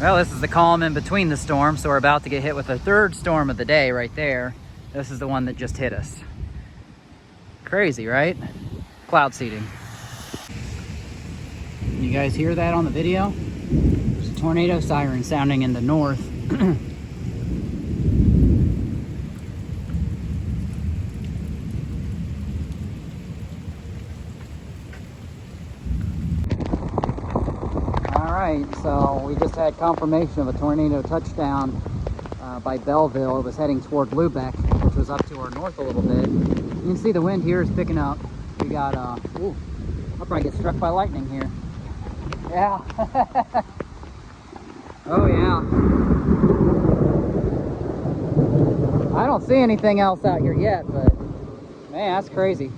Well, this is the calm in between the storms, so we're about to get hit with the third storm of the day right there. This is the one that just hit us. Crazy, right? Cloud seeding. You guys hear that on the video? There's a tornado siren sounding in the north. Alright, so we just had confirmation of a tornado touchdown by Belleville. It was heading toward Lubeck, which was up to our north a little bit. You can see the wind here is picking up. We got, ooh, I'll probably get struck by lightning here. Yeah. Oh yeah. I don't see anything else out here yet, but man, that's crazy.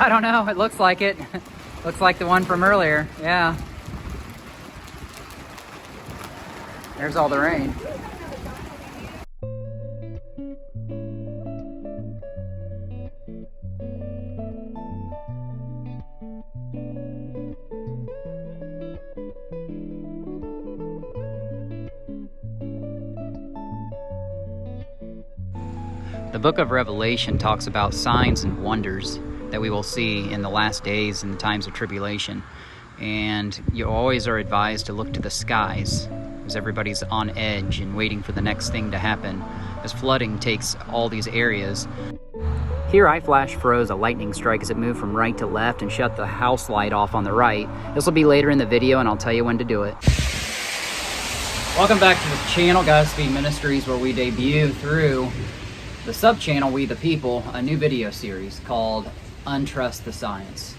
I don't know, it looks like it. Looks like the one from earlier, yeah. There's all the rain. The book of Revelation talks about signs and wonders that we will see in the last days and the times of tribulation. And you always are advised to look to the skies as everybody's on edge and waiting for the next thing to happen as flooding takes all these areas. Here I flash froze a lightning strike as it moved from right to left and shut the house light off on the right. This will be later in the video and I'll tell you when to do it. Welcome back to the channel, Godspeed Ministries, where we debut through the sub-channel We the People a new video series called Untrust the Science.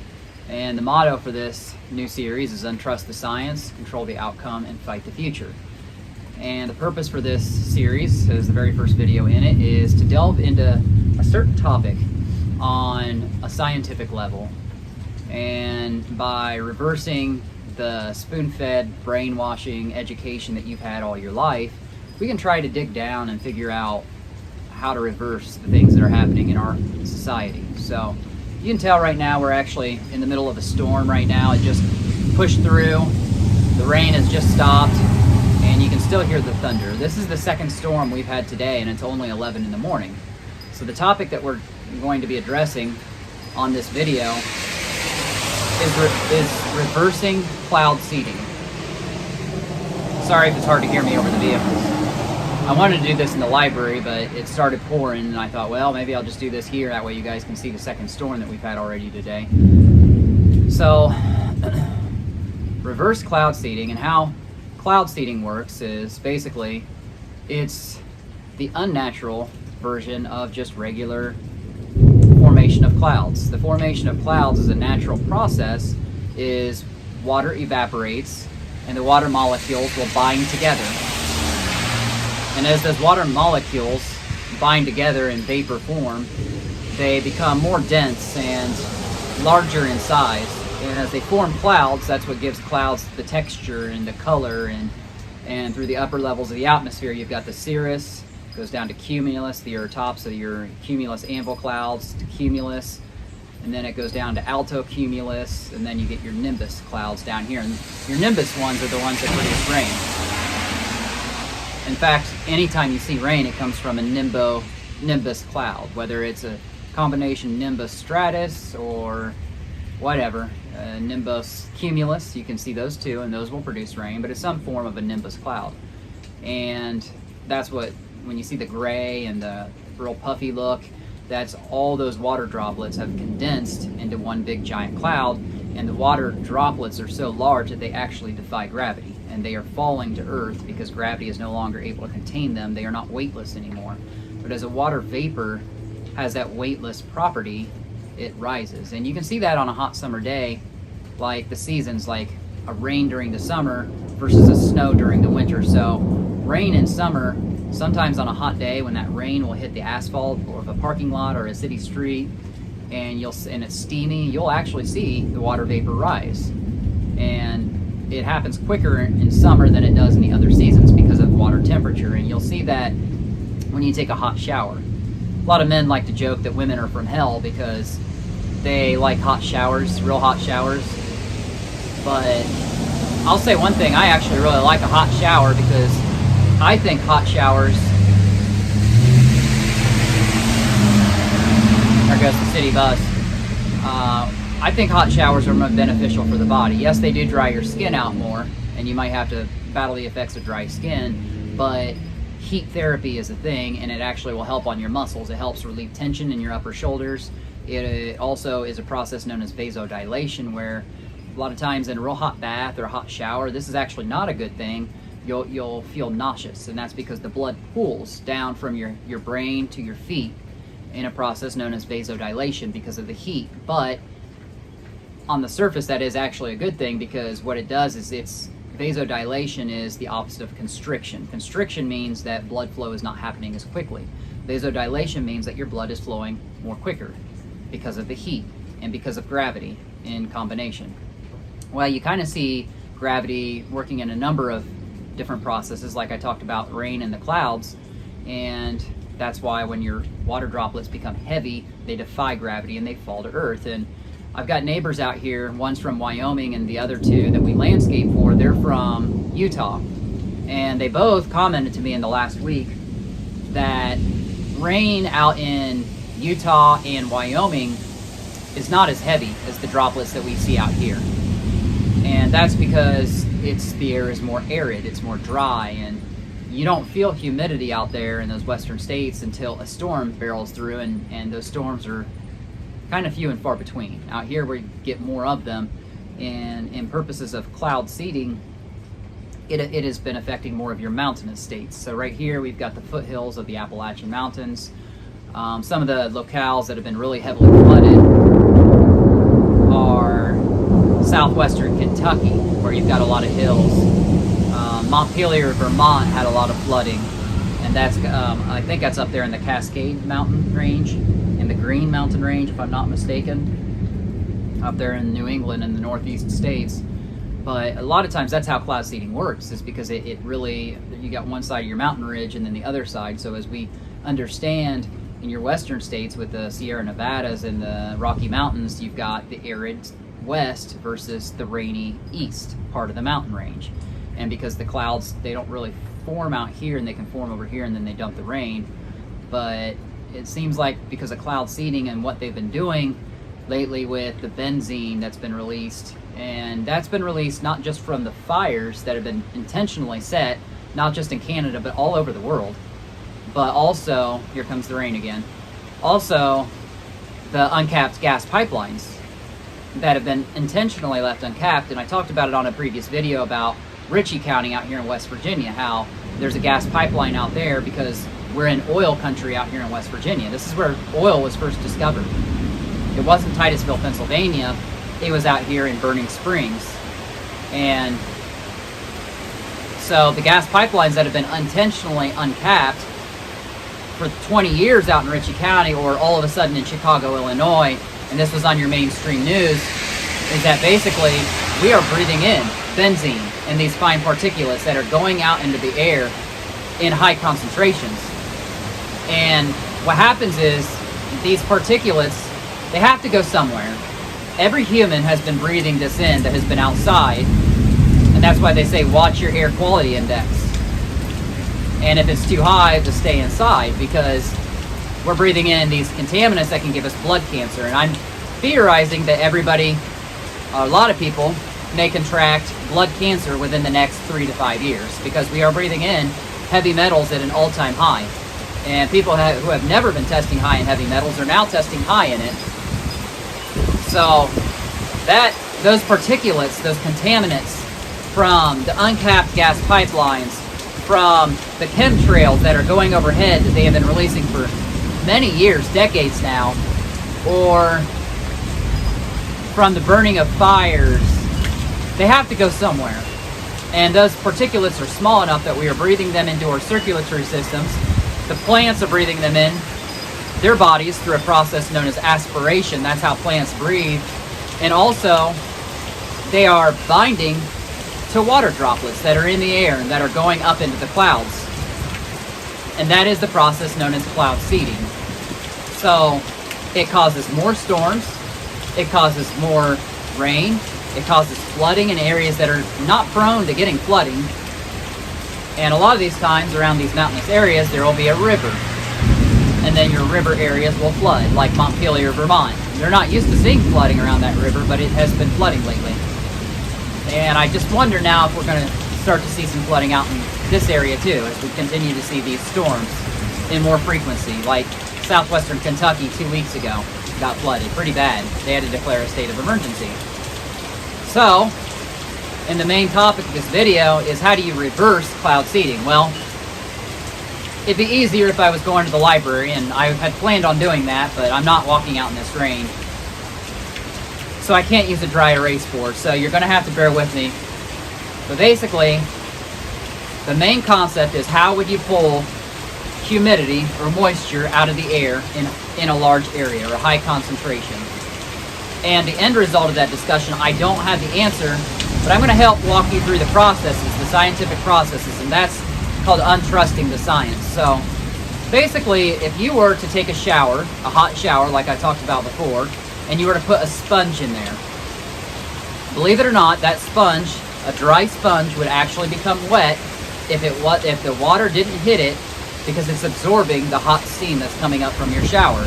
And the motto for this new series is Untrust the Science, Control the Outcome, and Fight the Future. And the purpose for this series, as the very first video in it, is to delve into a certain topic on a scientific level. And by reversing the spoon-fed brainwashing education that you've had all your life, we can try to dig down and figure out how to reverse the things that are happening in our society. So you can tell right now we're actually in the middle of a storm right now. It just pushed through. The rain has just stopped and you can still hear the thunder. This is the second storm we've had today and it's only 11 in the morning. So the topic that we're going to be addressing on this video is reversing cloud seeding. Sorry if it's hard to hear me over the vehicles. I wanted to do this in the library, but it started pouring, and I thought, well, maybe I'll just do this here. That way you guys can see the second storm that we've had already today. So, reverse cloud seeding, and how cloud seeding works is basically, it's the unnatural version of just regular formation of clouds. The formation of clouds is a natural process, is water evaporates, and the water molecules will bind together. And as those water molecules bind together in vapor form, they become more dense and larger in size. And as they form clouds, that's what gives clouds the texture and the color. And through the upper levels of the atmosphere, you've got the cirrus, goes down to cumulus, the tops of your cumulus anvil clouds, to cumulus. And then it goes down to alto cumulus, and then you get your nimbus clouds down here. And your nimbus ones are the ones that produce rain. In fact, anytime you see rain, it comes from a nimbus cloud, whether it's a combination nimbus stratus or whatever, nimbus cumulus. You can see those two, and those will produce rain, but it's some form of a nimbus cloud. And that's what, when you see the gray and the real puffy look, that's all those water droplets have condensed into one big giant cloud, and the water droplets are so large that they actually defy gravity, and they are falling to Earth because gravity is no longer able to contain them. They are not weightless anymore. But as a water vapor has that weightless property, it rises. And you can see that on a hot summer day, like the seasons, like a rain during the summer versus a snow during the winter. So rain in summer, sometimes on a hot day when that rain will hit the asphalt of a parking lot or a city street, and it's steamy, you'll actually see the water vapor rise. And it happens quicker in summer than it does in the other seasons because of water temperature. And you'll see that when you take a hot shower. A lot of men like to joke that women are from hell because they like hot showers, real hot showers. But I'll say one thing, I actually really like a hot shower because I think hot showers, there goes the city bus. I think hot showers are more beneficial for the body. Yes, they do dry your skin out more, and you might have to battle the effects of dry skin, but heat therapy is a thing, and it actually will help on your muscles. It helps relieve tension in your upper shoulders. It also is a process known as vasodilation, where a lot of times in a real hot bath or a hot shower, this is actually not a good thing. You'll feel nauseous, and that's because the blood pools down from your brain to your feet in a process known as vasodilation because of the heat. But on the surface, that is actually a good thing, because what it does is vasodilation is the opposite of constriction. Constriction means that blood flow is not happening as quickly. Vasodilation means that your blood is flowing more quicker because of the heat and because of gravity in combination. Well, you kind of see gravity working in a number of different processes, like I talked about rain and the clouds, and that's why when your water droplets become heavy, they defy gravity and they fall to earth. And I've got neighbors out here, one's from Wyoming and the other two that we landscape for, they're from Utah. And they both commented to me in the last week that rain out in Utah and Wyoming is not as heavy as the droplets that we see out here. And that's because the air is more arid, it's more dry, and you don't feel humidity out there in those western states until a storm barrels through, and those storms are kind of few and far between. Out here we get more of them, and in purposes of cloud seeding, it has been affecting more of your mountainous states. So right here we've got the foothills of the Appalachian Mountains. Some of the locales that have been really heavily flooded are southwestern Kentucky, where you've got a lot of hills. Montpelier, Vermont had a lot of flooding, and that's I think that's up there in the Cascade Mountain Range, in the Green Mountain Range, if I'm not mistaken, up there in New England and the northeast states. But a lot of times that's how cloud seeding works, is because it really, you got one side of your mountain ridge and then the other side. So as we understand in your western states with the Sierra Nevadas and the Rocky Mountains, you've got the arid west versus the rainy east part of the mountain range. And because the clouds, they don't really form out here, and they can form over here and then they dump the rain. But it seems like because of cloud seeding and what they've been doing lately with the benzene that's been released, and that's been released not just from the fires that have been intentionally set, not just in Canada, but all over the world. But also, here comes the rain again, also the uncapped gas pipelines that have been intentionally left uncapped. And I talked about it on a previous video about Ritchie County out here in West Virginia, how there's a gas pipeline out there because we're in oil country out here in West Virginia. This is where oil was first discovered. It wasn't Titusville, Pennsylvania. It was out here in Burning Springs. And so the gas pipelines that have been intentionally uncapped for 20 years out in Ritchie County, or all of a sudden in Chicago, Illinois, and this was on your mainstream news, is that basically we are breathing in benzene and these fine particulates that are going out into the air in high concentrations. And what happens is these particulates, they have to go somewhere. Every human has been breathing this in that has been outside, and that's why they say watch your air quality index. And if it's too high, to stay inside, because we're breathing in these contaminants that can give us blood cancer. And I'm theorizing that everybody, a lot of people, may contract blood cancer within the next 3 to 5 years, because we are breathing in heavy metals at an all-time high. And people who have never been testing high in heavy metals are now testing high in it. So those particulates, those contaminants from the uncapped gas pipelines, from the chemtrails that are going overhead that they have been releasing for many years, decades now, or from the burning of fires, they have to go somewhere. And those particulates are small enough that we are breathing them into our circulatory systems. The plants are breathing them in their bodies through a process known as aspiration. That's how plants breathe. And also, they are binding to water droplets that are in the air and that are going up into the clouds. and that is the process known as cloud seeding. So it causes more storms, it causes more rain, it causes flooding in areas that are not prone to getting flooding. And a lot of these times around these mountainous areas, there will be a river. And then your river areas will flood, like Montpelier, Vermont. They're not used to seeing flooding around that river, but it has been flooding lately. And I just wonder now if we're going to start to see some flooding out in this area too, as we continue to see these storms in more frequency. Like southwestern Kentucky 2 weeks ago got flooded pretty bad. They had to declare a state of emergency. So, and the main topic of this video is how do you reverse cloud seeding? Well, it'd be easier if I was going to the library, and I had planned on doing that, but I'm not walking out in this rain. So I can't use a dry erase board, so you're going to have to bear with me. But basically, the main concept is how would you pull humidity or moisture out of the air in a large area or a high concentration? And the end result of that discussion, I don't have the answer, but I'm going to help walk you through the processes, the scientific processes, and that's called Untrusting the Science. So basically, if you were to take a shower, a hot shower like I talked about before, and you were to put a sponge in there, believe it or not, that sponge, a dry sponge, would actually become wet if the water didn't hit it, because it's absorbing the hot steam that's coming up from your shower.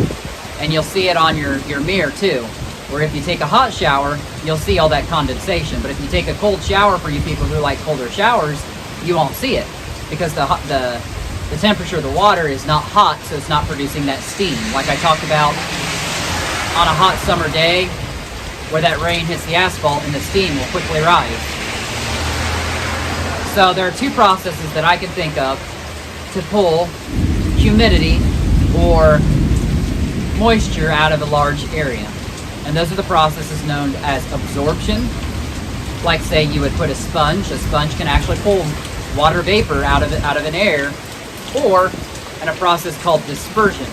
And you'll see it on your mirror too, where if you take a hot shower, you'll see all that condensation. But if you take a cold shower, for you people who like colder showers, you won't see it, because the temperature of the water is not hot, so it's not producing that steam. Like I talked about on a hot summer day, where that rain hits the asphalt and the steam will quickly rise. So there are two processes that I can think of to pull humidity or moisture out of a large area. And those are the processes known as absorption. Like say you would put a sponge can actually pull water vapor out of an air, or in a process called dispersion,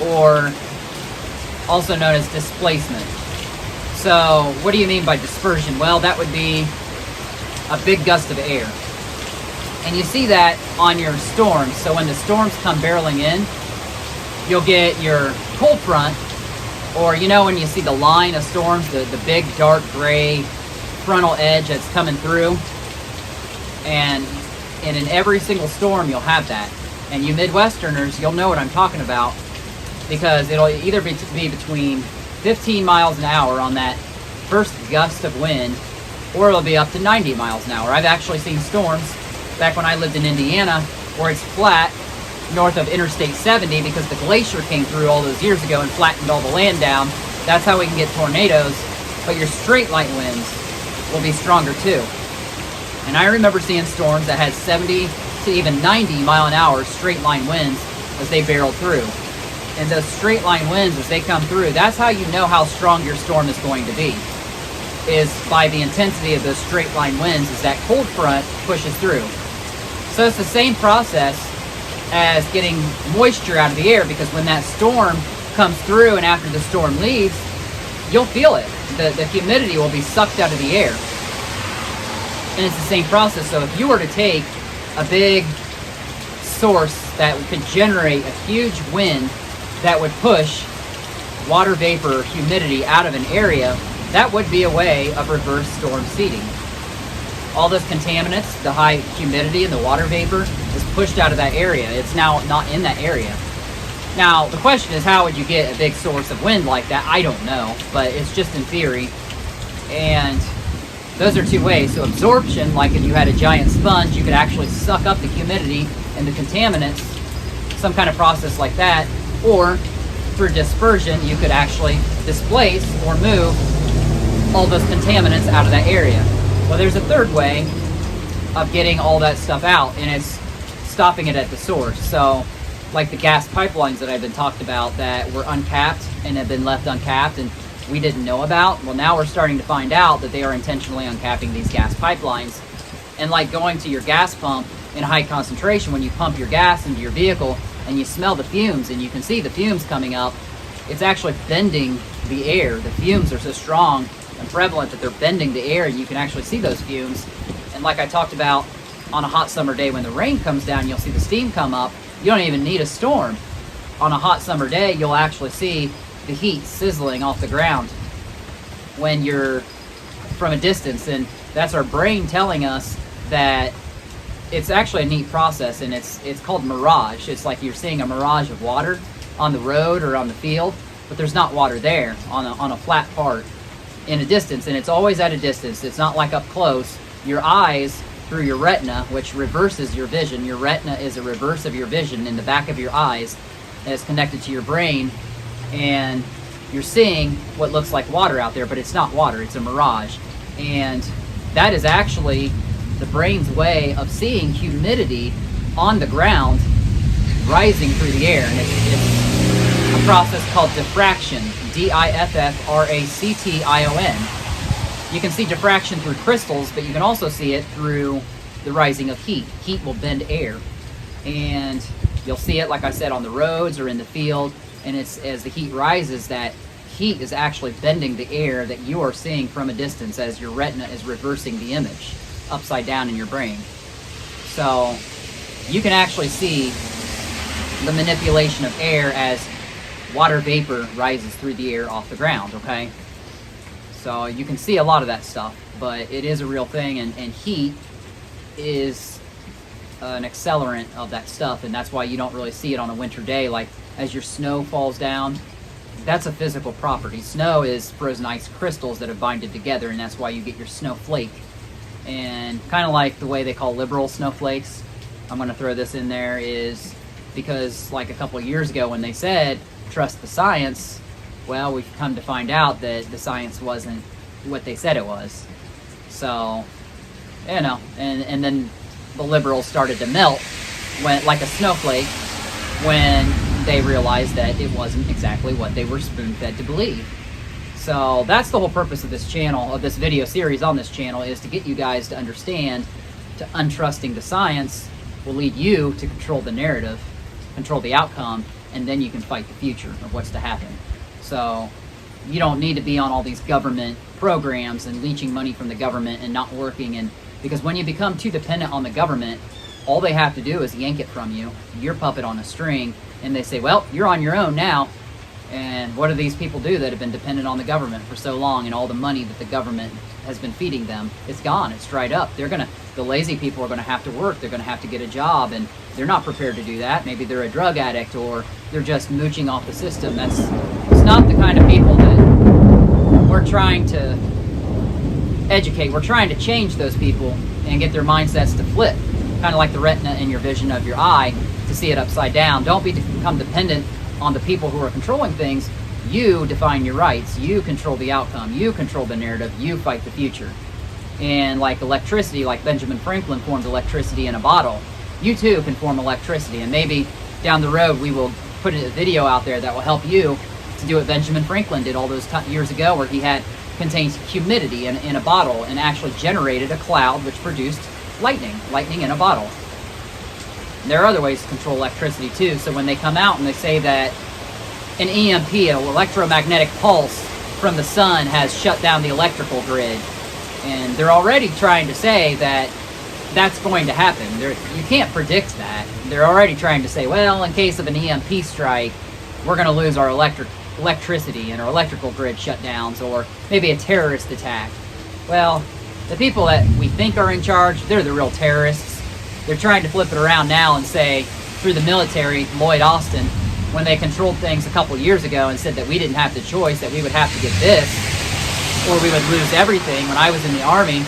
or also known as displacement. So what do you mean by dispersion? Well, that would be a big gust of air. And you see that on your storms. So when the storms come barreling in, you'll get your cold front, or you know when you see the line of storms, the big dark gray frontal edge that's coming through, and in every single storm you'll have that. And you Midwesterners, you'll know what I'm talking about, because it'll either be between 15 miles an hour on that first gust of wind, or it'll be up to 90 miles an hour. I've actually seen storms back when I lived in Indiana where it's flat north of Interstate 70 because the glacier came through all those years ago and flattened all the land down. That's how we can get tornadoes, but your straight line winds will be stronger too. And I remember seeing storms that had 70 to even 90 mile an hour straight line winds as they barreled through. And those straight line winds, as they come through, that's how you know how strong your storm is going to be, is by the intensity of those straight line winds as that cold front pushes through. So it's the same process as getting moisture out of the air, because when that storm comes through and after the storm leaves, you'll feel it. The humidity will be sucked out of the air. And it's the same process. So if you were to take a big source that could generate a huge wind that would push water vapor or humidity out of an area, that would be a way of reverse storm seeding. All those contaminants, the high humidity and the water vapor, is pushed out of that area. It's now not in that area. Now, the question is, how would you get a big source of wind like that? I don't know, but it's just in theory. And those are two ways. So absorption, like if you had a giant sponge, you could actually suck up the humidity and the contaminants, some kind of process like that. Or through dispersion, you could actually displace or move all those contaminants out of that area. Well, there's a third way of getting all that stuff out, and it's stopping it at the source. So like the gas pipelines that I've been talked about that were uncapped and have been left uncapped and we didn't know about. Well, now we're starting to find out that they are intentionally uncapping these gas pipelines. And like going to your gas pump in high concentration, when you pump your gas into your vehicle and you smell the fumes and you can see the fumes coming up, it's actually bending the air. The fumes are so strong and prevalent that they're bending the air, and you can actually see those fumes. And like I talked about, on a hot summer day when the rain comes down, you'll see the steam come up. You don't even need a storm. On a hot summer day, you'll actually see the heat sizzling off the ground when you're from a distance, and that's our brain telling us that it's actually a neat process, and it's called mirage. It's like you're seeing a mirage of water on the road or on the field, but there's not water there on a flat part in a distance, and it's always at a distance. It's not like up close. Your eyes, through your retina, which reverses your vision. Your retina is a reverse of your vision in the back of your eyes, and it's connected to your brain, and you're seeing what looks like water out there, but it's not water, it's a mirage. And that is actually the brain's way of seeing humidity on the ground rising through the air. And it's a process called diffraction, D-I-F-F-R-A-C-T-I-O-N. You can see diffraction through crystals, but you can also see it through the rising of heat. Heat will bend air, and you'll see it, like I said, on the roads or in the field, and it's as the heat rises, that heat is actually bending the air that you are seeing from a distance as your retina is reversing the image upside down in your brain. So you can actually see the manipulation of air as water vapor rises through the air off the ground, okay? So you can see a lot of that stuff, but it is a real thing, and heat is an accelerant of that stuff, and that's why you don't really see it on a winter day. Like as your snow falls down, that's a physical property. Snow is frozen ice crystals that have binded together, and that's why you get your snowflake. And kind of like the way they call liberal snowflakes, I'm going to throw this in there, is because like a couple of years ago when they said trust the science, well, we've come to find out that the science wasn't what they said it was. So, you know, and then the liberals started to melt when, like a snowflake, when they realized that it wasn't exactly what they were spoon-fed to believe. So that's the whole purpose of this channel, of this video series on this channel, is to get you guys to understand to untrusting the science will lead you to control the narrative, control the outcome, and then you can fight the future of what's to happen. So you don't need to be on all these government programs and leeching money from the government and not working, and because when you become too dependent on the government, all they have to do is yank it from you, your puppet on a string, and they say, well, you're on your own now. And what do these people do that have been dependent on the government for so long, and all the money that the government has been feeding them? It's gone, it's dried up. The lazy people are gonna have to work, they're gonna have to get a job, and they're not prepared to do that. Maybe they're a drug addict, or they're just mooching off the system. It's not the kind of people that we're trying to educate. We're trying to change those people and get their mindsets to flip, kind of like the retina in your vision of your eye, to see it upside down. Don't become dependent on the people who are controlling things. You define your rights, you control the outcome, you control the narrative, you fight the future. And like electricity, like Benjamin Franklin formed electricity in a bottle, you too can form electricity. And maybe down the road we will put a video out there that will help you to do what Benjamin Franklin did all those years ago, where he contains humidity in a bottle and actually generated a cloud which produced lightning in a bottle. There are other ways to control electricity too. So when they come out and they say that an EMP, an electromagnetic pulse from the sun, has shut down the electrical grid, and they're already trying to say that that's going to happen. You can't predict that. They're already trying to say, well, in case of an EMP strike, we're going to lose our electricity and our electrical grid shutdowns, or maybe a terrorist attack. Well, the people that we think are in charge, they're the real terrorists. They're trying to flip it around now and say, through the military, Lloyd Austin, when they controlled things a couple years ago and said that we didn't have the choice, that we would have to get this, or we would lose everything. When I was in the Army,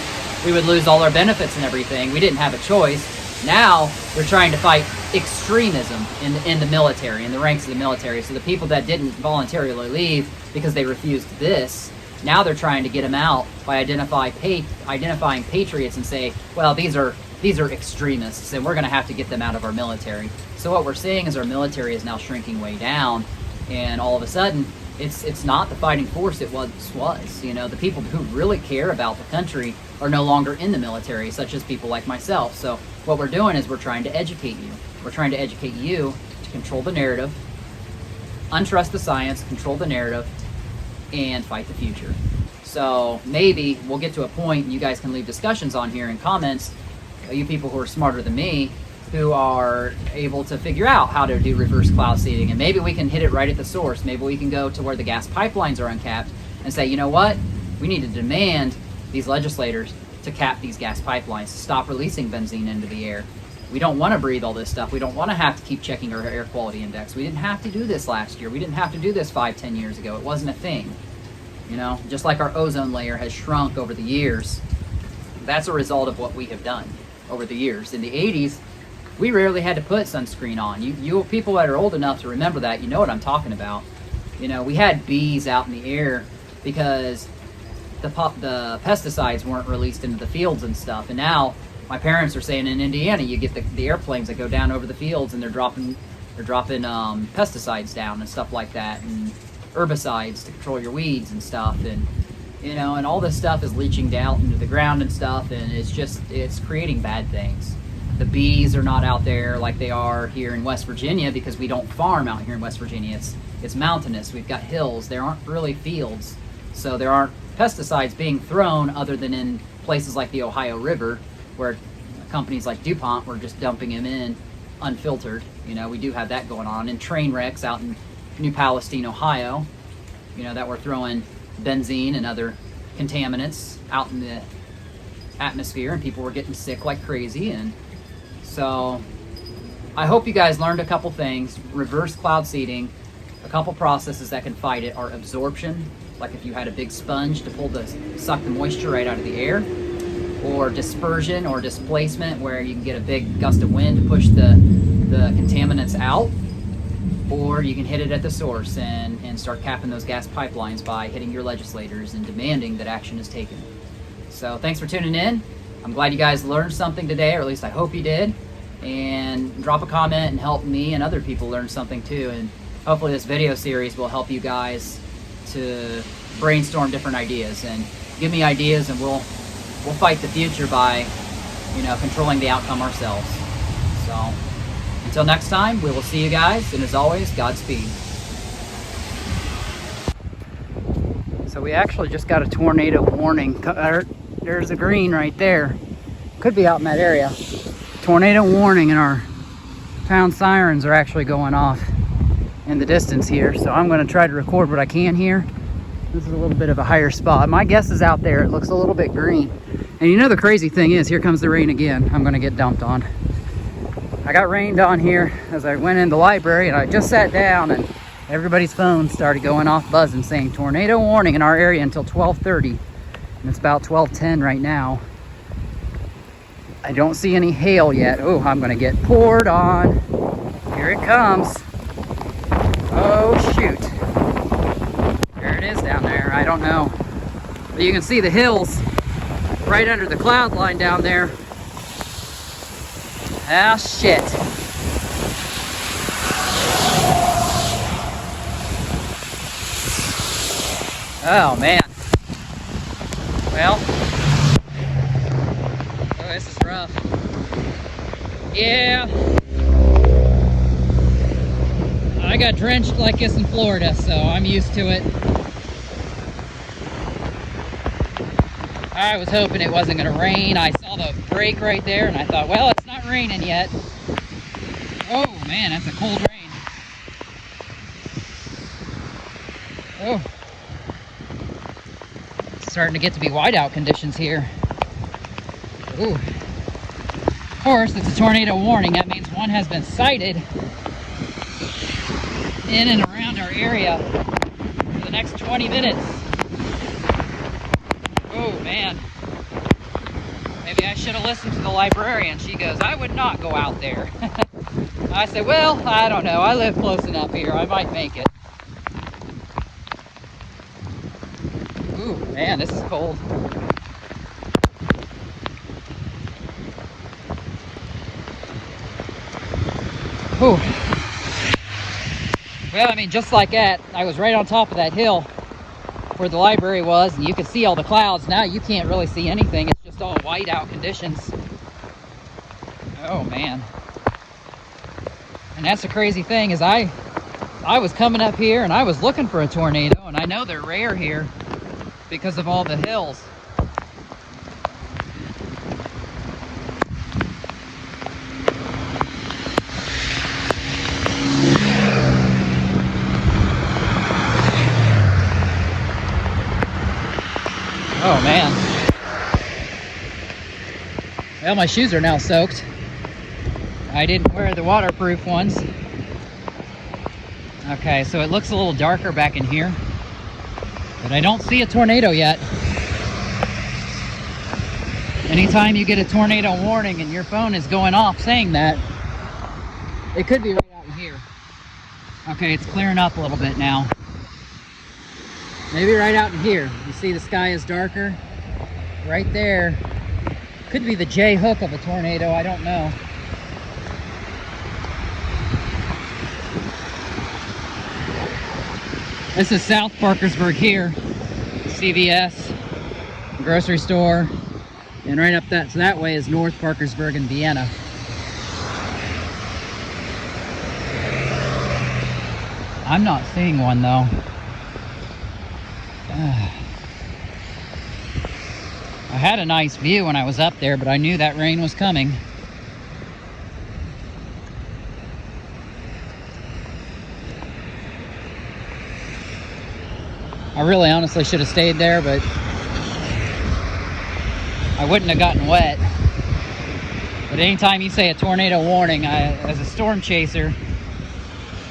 we would lose all our benefits and everything. We didn't have a choice. Now, they're trying to fight extremism in the military, in the ranks of the military. So the people that didn't voluntarily leave because they refused this, now they're trying to get them out by identifying patriots and say, well, these are extremists, and we're going to have to get them out of our military. So what we're seeing is our military is now shrinking way down, and all of a sudden, it's not the fighting force it once was. You know, the people who really care about the country are no longer in the military, such as people like myself. So what we're doing is we're trying to educate you. We're trying to educate you to control the narrative, untrust the science, control the narrative, and fight the future. So maybe we'll get to a point, and you guys can leave discussions on here in comments, you people who are smarter than me, who are able to figure out how to do reverse cloud seeding, and maybe we can hit it right at the source. Maybe we can go to where the gas pipelines are uncapped and say, you know what, we need to demand these legislators to cap these gas pipelines, to stop releasing benzene into the air. We don't want to breathe all this stuff. We don't want to have to keep checking our air quality index. We didn't have to do this last year. We didn't have to do this 5-10 years ago. It wasn't a thing. You know, just like our ozone layer has shrunk over the years, that's a result of what we have done over the years. In the 80s, we rarely had to put sunscreen on. You people that are old enough to remember that, you know what I'm talking about. You know, we had bees out in the air because the pesticides weren't released into the fields and stuff. And now my parents are saying in Indiana, you get the airplanes that go down over the fields and they're dropping pesticides down and stuff like that, and herbicides to control your weeds and stuff, and you know, and all this stuff is leaching down into the ground and stuff, and it's creating bad things. The bees are not out there like they are here in West Virginia because we don't farm out here in West Virginia. It's mountainous. We've got hills. There aren't really fields, so there aren't pesticides being thrown other than in places like the Ohio River, where companies like DuPont were just dumping them in unfiltered. You know, we do have that going on. And train wrecks out in New Palestine, Ohio, you know, that we're throwing benzene and other contaminants out in the atmosphere, and people were getting sick like crazy. And so I hope you guys learned a couple things. Reverse cloud seeding, a couple processes that can fight it are absorption, like if you had a big sponge to suck the moisture right out of the air, or dispersion or displacement, where you can get a big gust of wind to push the contaminants out, or you can hit it at the source and start capping those gas pipelines by hitting your legislators and demanding that action is taken. So thanks for tuning in. I'm glad you guys learned something today, or at least I hope you did. And drop a comment and help me and other people learn something too. And hopefully this video series will help you guys to brainstorm different ideas and give me ideas, and we'll fight the future by, you know, controlling the outcome ourselves. So until next time, we will see you guys, and as always, Godspeed. So we actually just got a tornado warning. There's a green right there. Could be out in that area. Tornado warning, and our town sirens are actually going off in the distance here. So I'm going to try to record what I can here. This is a little bit of a higher spot. My guess is out there. It looks a little bit green. And you know the crazy thing is, here comes the rain again. I'm going to get dumped on. I got rained on here as I went in the library, and I just sat down, and everybody's phones started going off buzzing saying tornado warning in our area until 12:30. And it's about 12:10 right now. I don't see any hail yet. Oh, I'm going to get poured on. Here it comes. Oh, shoot. There it is down there. I don't know. But you can see the hills right under the cloud line down there. Ah, shit. Oh, man. Well. Oh, this is rough. Yeah. I got drenched like this in Florida, so I'm used to it. I was hoping it wasn't going to rain. I saw the break right there, and I thought, well, it's not raining yet. Oh, man, that's a cold rain. Oh. It's starting to get to be whiteout conditions here. Ooh. Of course, it's a tornado warning. That means one has been sighted in and around our area for the next 20 minutes. Oh, man. Maybe I should have listened to the librarian. She goes, I would not go out there. I said, well, I don't know. I live close enough here. I might make it. Ooh, man, this is cold. Ooh. Well, I mean, just like that, I was right on top of that hill where the library was, and you could see all the clouds. Now you can't really see anything. It's just all whiteout conditions. Oh, man. And that's the crazy thing is I was coming up here and I was looking for a tornado, and I know they're rare here because of all the hills. Oh man. Well, my shoes are now soaked. I didn't wear the waterproof ones. Okay, so it looks a little darker back in here, but I don't see a tornado yet. Anytime you get a tornado warning and your phone is going off saying that, it could be right out in here. Okay, it's clearing up a little bit now. Maybe right out in here. You see the sky is darker? Right there. Could be the J hook of a tornado, I don't know. This is South Parkersburg here. CVS, grocery store, and right up that way is North Parkersburg and Vienna. I'm not seeing one though. I had a nice view when I was up there, but I knew that rain was coming. I really honestly should have stayed there, but I wouldn't have gotten wet. But anytime you say a tornado warning, as a storm chaser,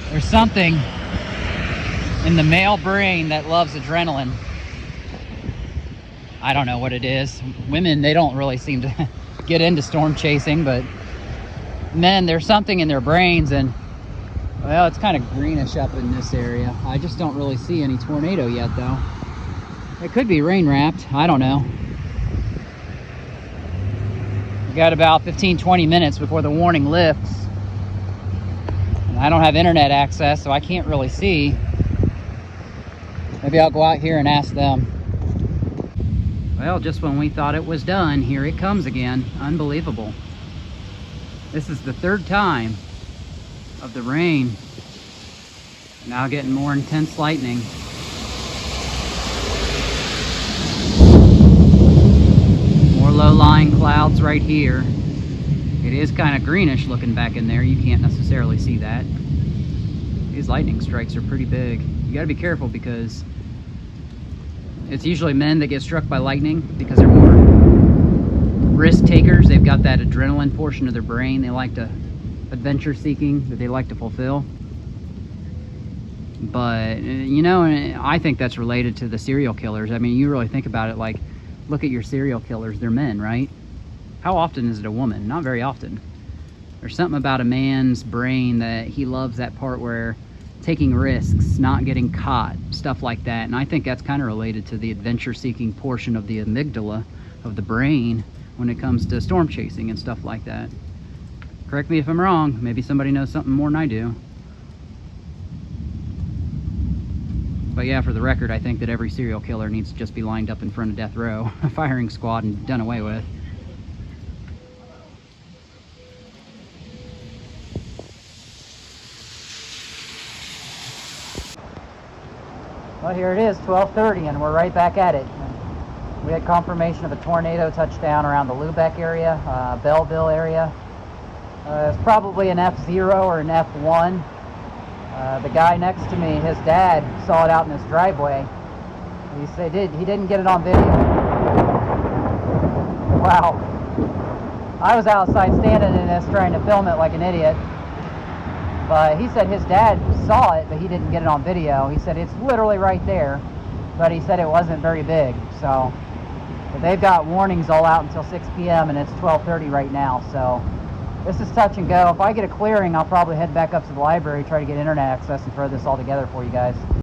there's something in the male brain that loves adrenaline. I don't know what it is. Women, they don't really seem to get into storm chasing, but men, there's something in their brains, and well, it's kind of greenish up in this area. I just don't really see any tornado yet, though. It could be rain wrapped. I don't know. We got about 15-20 minutes before the warning lifts. And I don't have internet access, so I can't really see. Maybe I'll go out here and ask them. Well, just when we thought it was done, here it comes again. Unbelievable. This is the third time of the rain. Now getting more intense lightning. More low-lying clouds right here. It is kind of greenish looking back in there. You can't necessarily see that. These lightning strikes are pretty big. You got to be careful because it's usually men that get struck by lightning because they're more risk takers. They've got that adrenaline portion of their brain. They like to adventure seeking that they like to fulfill. But you know, I think that's related to the serial killers. I mean, you really think about it, like, look at your serial killers. They're men, right? How often is it a woman? Not very often. There's something about a man's brain that he loves that part where taking risks, not getting caught, stuff like that. And I think that's kind of related to the adventure seeking portion of the amygdala of the brain when it comes to storm chasing and stuff like that. Correct me if I'm wrong. Maybe somebody knows something more than I do. But yeah, for the record, I think that every serial killer needs to just be lined up in front of death row, a firing squad, and done away with. Well, here it is, 12:30, and we're right back at it. We had confirmation of a tornado touchdown around the Lubeck area, Belleville area. It's probably an F0 or an F1. The guy next to me, his dad, saw it out in his driveway. He said he didn't get it on video. Wow. I was outside standing in this trying to film it like an idiot. But he said his dad saw it, but he didn't get it on video. He said it's literally right there, but he said it wasn't very big. So but they've got warnings all out until 6 p.m. and it's 12:30 right now. So this is touch and go. If I get a clearing, I'll probably head back up to the library, try to get internet access and throw this all together for you guys.